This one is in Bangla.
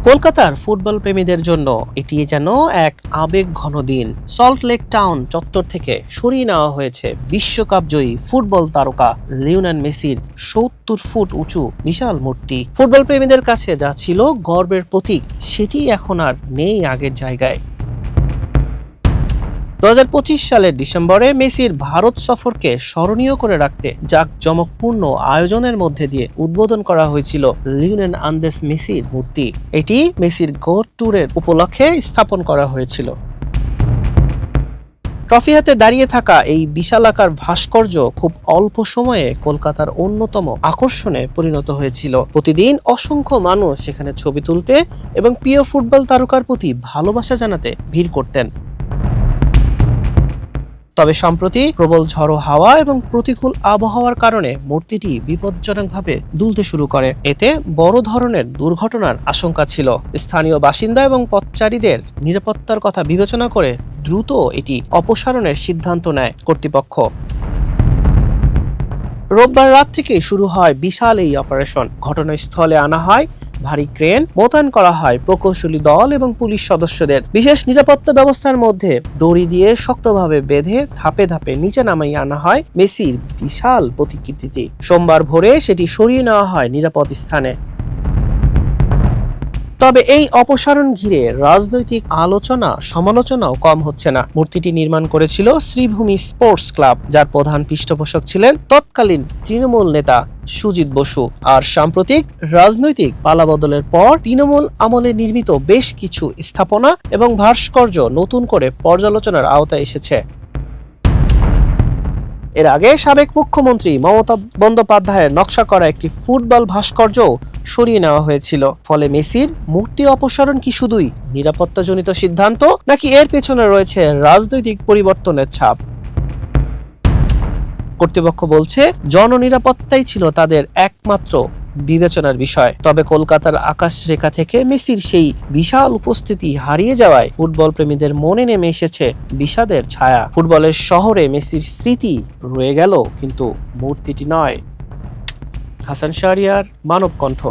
কলকাতার ফুটবল প্রেমীদের জন্য এটি যেন এক আবেগ ঘন দিন। সল্ট লেক টাউন চত্বর থেকে সরিয়ে নেওয়া হয়েছে বিশ্বকাপ জয়ী ফুটবল তারকা লিওনেল মেসির ৭০ ফুট উঁচু বিশাল মূর্তি। ফুটবল প্রেমীদের কাছে যা ছিল গর্বের প্রতীক, সেটি এখন আর নেই আগের জায়গায়। ২০২৫ সালের ডিসেম্বরে মেসির ভারত সফরকে স্মরণীয় করে রাখতে জাঁকজমকপূর্ণ আয়োজনের মধ্যে দিয়ে উদ্বোধন করা হয়েছিল লিওনেল আন্দ্রেস মেসির মূর্তি। এটি মেসির গোল্ড ট্যুরের উপলক্ষে স্থাপন করা হয়েছিল। ট্রফি হাতে দাঁড়িয়ে থাকা এই বিশালাকার ভাস্কর্য খুব অল্প সময়ে কলকাতার অন্যতম আকর্ষণে পরিণত হয়েছিল। প্রতিদিন অসংখ্য মানুষ সেখানে ছবি তুলতে এবং প্রিয় ফুটবল তারকার প্রতি ভালোবাসা জানাতে ভিড় করতেন। তবে সম্প্রতি প্রবল ঝড়ো হাওয়া এবং প্রতিকূল আবহাওয়ার কারণে মূর্তিটি বিপজ্জনকভাবে দুলতে শুরু করে। এতে বড় ধরনের দুর্ঘটনার আশঙ্কা ছিল। স্থানীয় বাসিন্দা এবং পথচারীদের নিরাপত্তার কথা বিবেচনা করে দ্রুত এটি অপসারণের সিদ্ধান্ত নেয় কর্তৃপক্ষ। রোববার রাত থেকেই শুরু হয় বিশাল এই অপারেশন। ঘটনাস্থলে আনা হয় ভারী ক্রেন, মোতায়েন করা হয় প্রকৌশলী দল এবং পুলিশ সদস্যদের। বিশেষ নিরাপত্তা ব্যবস্থার মধ্যে দড়ি দিয়ে শক্তভাবে বেঁধে ধাপে ধাপে নিচে নামাইয়ে আনা হয় মেসির বিশাল প্রতিকৃতিটি। সোমবার ভোরে সেটি সরিয়ে নেওয়া হয় নিরাপদ স্থানে। তবে এই অপসারণ ঘিরে রাজনৈতিক আলোচনা সমালোচনাও কম হচ্ছে না। মূর্তিটি নির্মাণ করেছিল শ্রীভূমি স্পোর্টস ক্লাব, যার প্রধান পৃষ্ঠপোষক ছিলেন তৎকালীন তৃণমূল নেতা সুজিত বসু। আর সাম্প্রতিক রাজনৈতিক পালাবদলের পর তৃণমূল আমলে নির্মিত বেশ কিছু স্থাপনা এবং ভাস্কর্য নতুন করে পর্যালোচনার আওতায় এসেছে। এর আগে সাবেক মুখ্যমন্ত্রী মমতা বন্দ্যোপাধ্যায়ের নকশা করা একটি ফুটবল ভাস্কর্য সরিয়ে নেওয়া হয়েছিল। ফলে মেসির মূর্তি অপসারণ কি শুধুই নিরাপত্তাজনিত সিদ্ধান্ত, নাকি এর পেছনে রয়েছে রাজনৈতিক পরিবর্তনের ছাপ? কর্তৃপক্ষ বলছে জননিরাপত্তাই ছিল তাদের একমাত্র বিবেচনার বিষয়। তবে কলকাতার আকাশরেখা থেকে মেসির সেই বিশাল উপস্থিতি হারিয়ে যাওয়ায় ফুটবল প্রেমীদের মনে নেমে এসেছে বিষাদের ছায়া। ফুটবলের শহরে মেসির স্মৃতি রয়ে গেল, কিন্তু মূর্তিটি নয়। হাসান শাহরিয়ার, মানব কণ্ঠ।